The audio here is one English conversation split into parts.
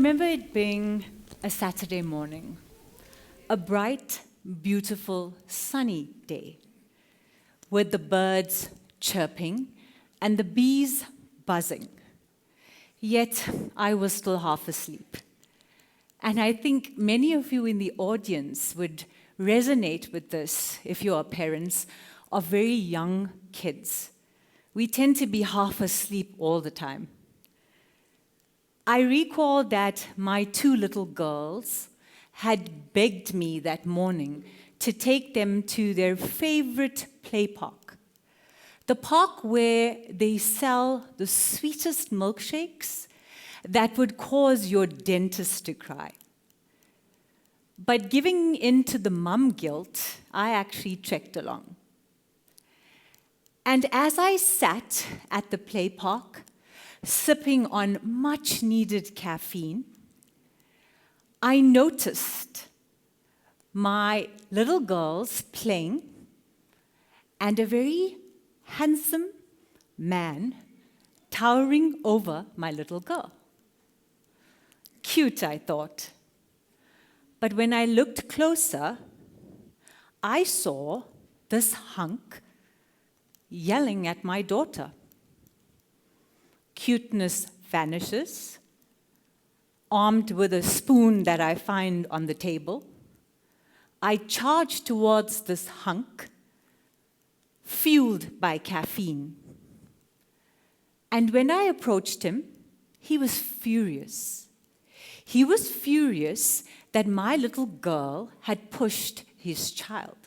remember it being a Saturday morning, a bright, beautiful, sunny day, with the birds chirping and the bees buzzing. Yet I was still half asleep. And I think many of you in the audience would resonate with this if you are parents of very young kids. We tend to be half asleep all the time. I recall that my two little girls had begged me that morning to take them to their favorite play park. The park where they sell the sweetest milkshakes that would cause your dentist to cry. But giving in to the mum guilt, I actually trekked along. And as I sat at the play park, sipping on much-needed caffeine, I noticed my little girls playing and a very handsome man towering over my little girl. Cute, I thought. But when I looked closer, I saw this hunk yelling at my daughter. Cuteness vanishes, armed with a spoon that I find on the table. I charge towards this hunk, fueled by caffeine. And when I approached him, he was furious. He was furious that my little girl had pushed his child.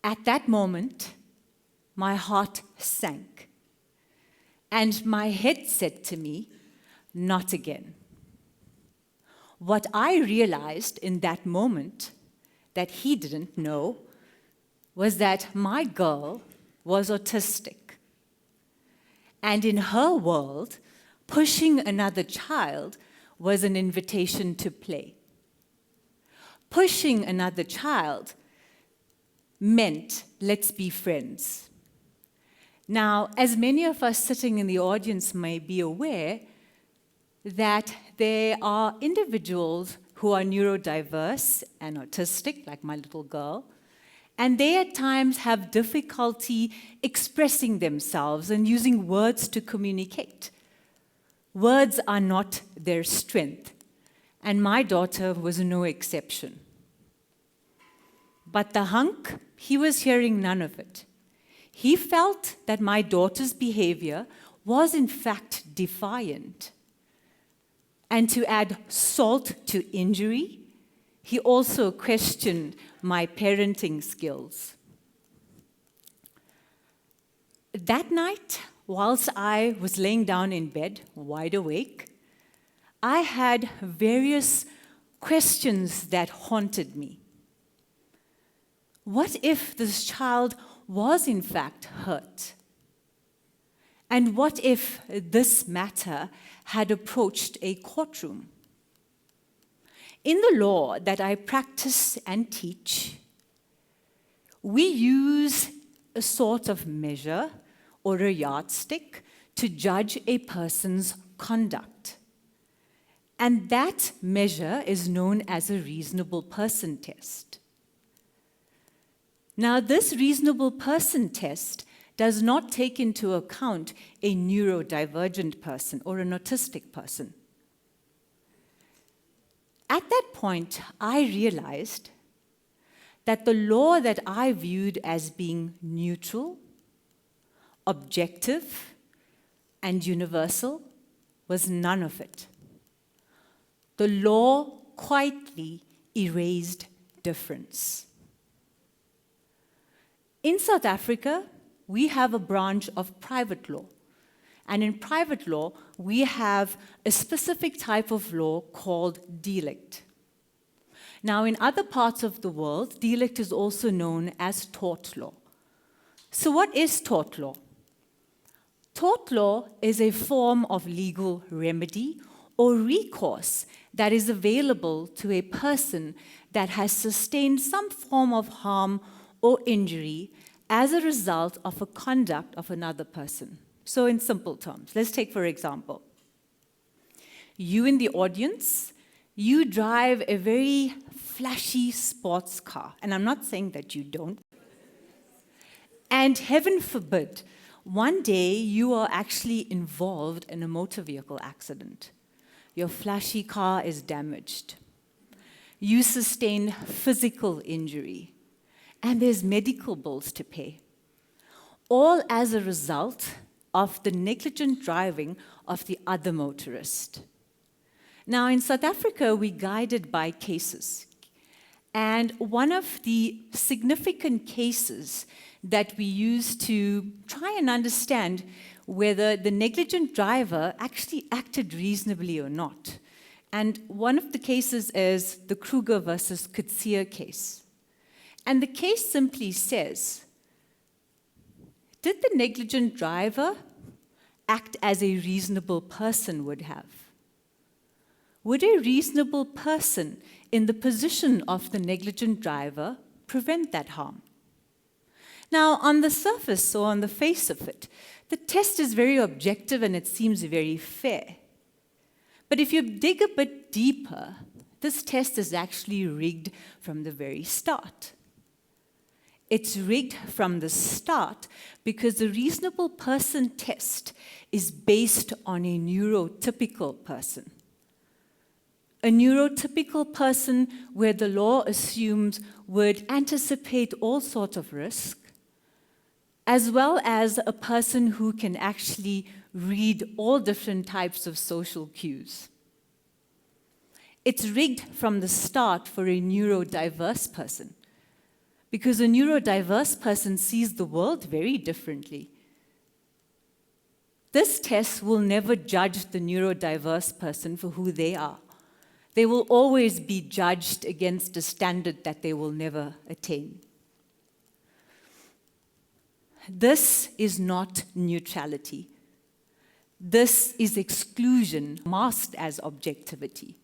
At that moment, my heart sank, and my head said to me, "Not again." What I realized in that moment that he didn't know was that my girl was autistic. And in her world, pushing another child was an invitation to play. Pushing another child meant, let's be friends. Now, as many of us sitting in the audience may be aware, that there are individuals who are neurodiverse and autistic, like my little girl, and they at times have difficulty expressing themselves and using words to communicate. Words are not their strength, and my daughter was no exception. But the hunk, he was hearing none of it. He felt that my daughter's behavior was in fact defiant. And to add salt to injury, he also questioned my parenting skills. That night, whilst I was laying down in bed, wide awake, I had various questions that haunted me. What if this child was in fact hurt? And what if this matter had approached a courtroom? In the law that I practice and teach, we use a sort of measure or a yardstick to judge a person's conduct. And that measure is known as a reasonable person test. Now, this reasonable person test does not take into account a neurodivergent person or an autistic person. At that point, I realized that the law that I viewed as being neutral, objective, and universal was none of it. The law quietly erased difference. In South Africa, we have a branch of private law. And in private law, we have a specific type of law called delict. Now, in other parts of the world, delict is also known as tort law. So what is tort law? Tort law is a form of legal remedy or recourse that is available to a person that has sustained some form of harm or injury as a result of a conduct of another person. So in simple terms, let's take for example, You in the audience, you drive a very flashy sports car, and I'm not saying that you don't. And heaven forbid, one day you are actually involved in a motor vehicle accident. Your flashy car is damaged. You sustain physical injury, and there's medical bills to pay. All as a result of the negligent driving of the other motorist. Now, in South Africa, we're guided by cases. And one of the significant cases that we use to try and understand whether the negligent driver actually acted reasonably or not. And one of the cases is the Kruger versus Coetzee case. And the case simply says, did the negligent driver act as a reasonable person would have? Would a reasonable person in the position of the negligent driver prevent that harm? Now, on the surface or on the face of it, the test is very objective and it seems very fair. But if you dig a bit deeper, this test is actually rigged from the very start. It's rigged from the start because the reasonable person test is based on a neurotypical person. A neurotypical person where the law assumes would anticipate all sorts of risk, as well as a person who can actually read all different types of social cues. It's rigged from the start for a neurodiverse person, because a neurodiverse person sees the world very differently. This test will never judge the neurodiverse person for who they are. They will always be judged against a standard that they will never attain. This is not neutrality. This is exclusion masked as objectivity.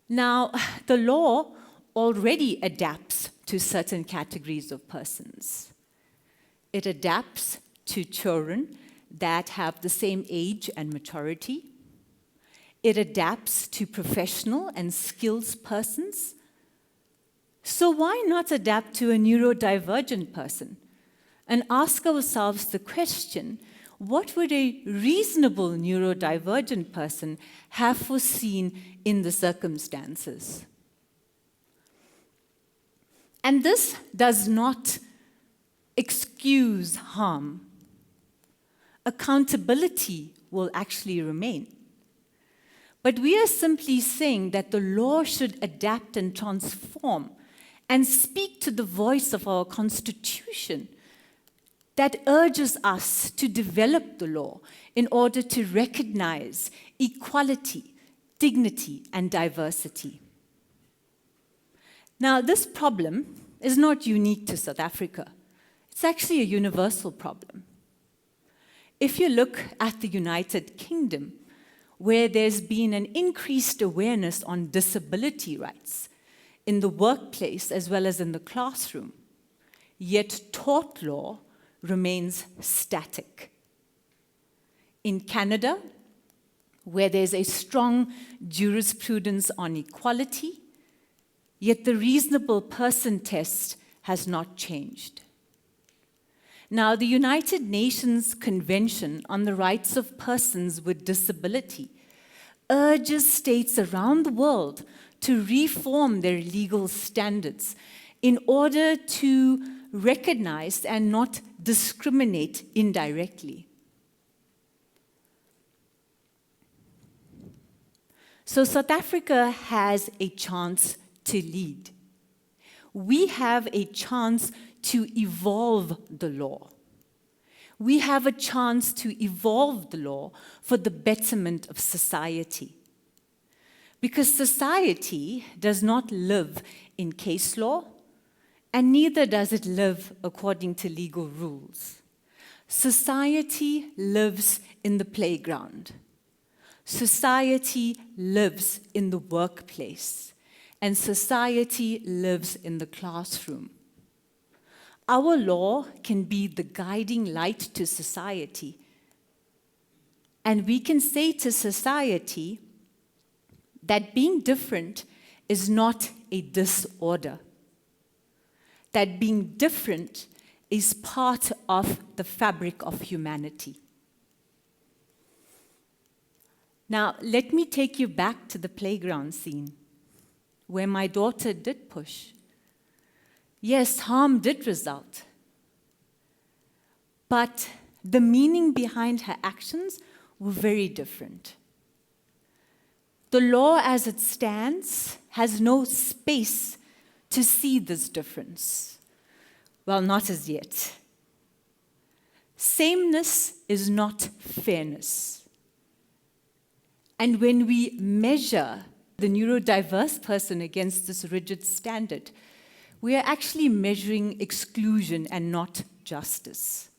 Now, the law already adapts to certain categories of persons. It adapts to children that have the same age and maturity. It adapts to professional and skills persons. So why not adapt to a neurodivergent person and ask ourselves the question, what would a reasonable neurodivergent person have foreseen in the circumstances? And this does not excuse harm. Accountability will actually remain. But we are simply saying that the law should adapt and transform and speak to the voice of our Constitution that urges us to develop the law in order to recognize equality, dignity, and diversity. Now, this problem is not unique to South Africa. It's actually a universal problem. If you look at the United Kingdom, where there's been an increased awareness on disability rights in the workplace as well as in the classroom, yet tort law remains static. In Canada, where there's a strong jurisprudence on equality, yet the reasonable person test has not changed. Now, the United Nations Convention on the Rights of Persons with Disability urges states around the world to reform their legal standards in order to recognize and not discriminate indirectly. So South Africa has a chance to lead. We have a chance to evolve the law. We have a chance to evolve the law for the betterment of society. Because society does not live in case law, and neither does it live according to legal rules. Society lives in the playground. Society lives in the workplace. And society lives in the classroom. Our law can be the guiding light to society. And we can say to society that being different is not a disorder. That being different is part of the fabric of humanity. Now, let me take you back to the playground scene, where my daughter did push. Yes, harm did result. But the meaning behind her actions were very different. The law as it stands has no space to see this difference. Well, not as yet. Sameness is not fairness. And when we measure the neurodiverse person against this rigid standard, we are actually measuring exclusion and not justice.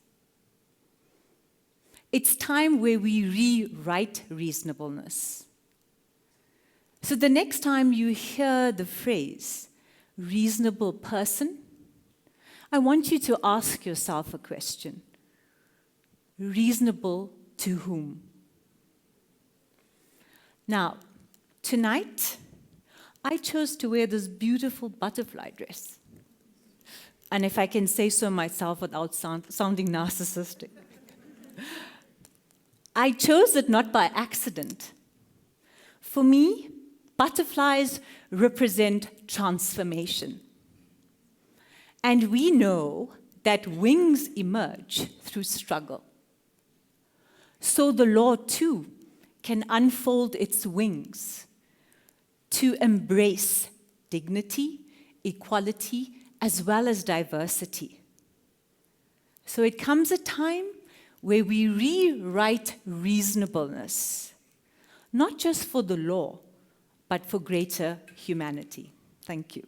It's time where we rewrite reasonableness. So the next time you hear the phrase, reasonable person, I want you to ask yourself a question. Reasonable to whom? Now, tonight, I chose to wear this beautiful butterfly dress. And if I can say so myself without sounding narcissistic. I chose it not by accident. For me, butterflies represent transformation. And we know that wings emerge through struggle. So the law, too, can unfold its wings to embrace dignity, equality, as well as diversity. So it comes a time where we rewrite reasonableness, not just for the law, but for greater humanity. Thank you.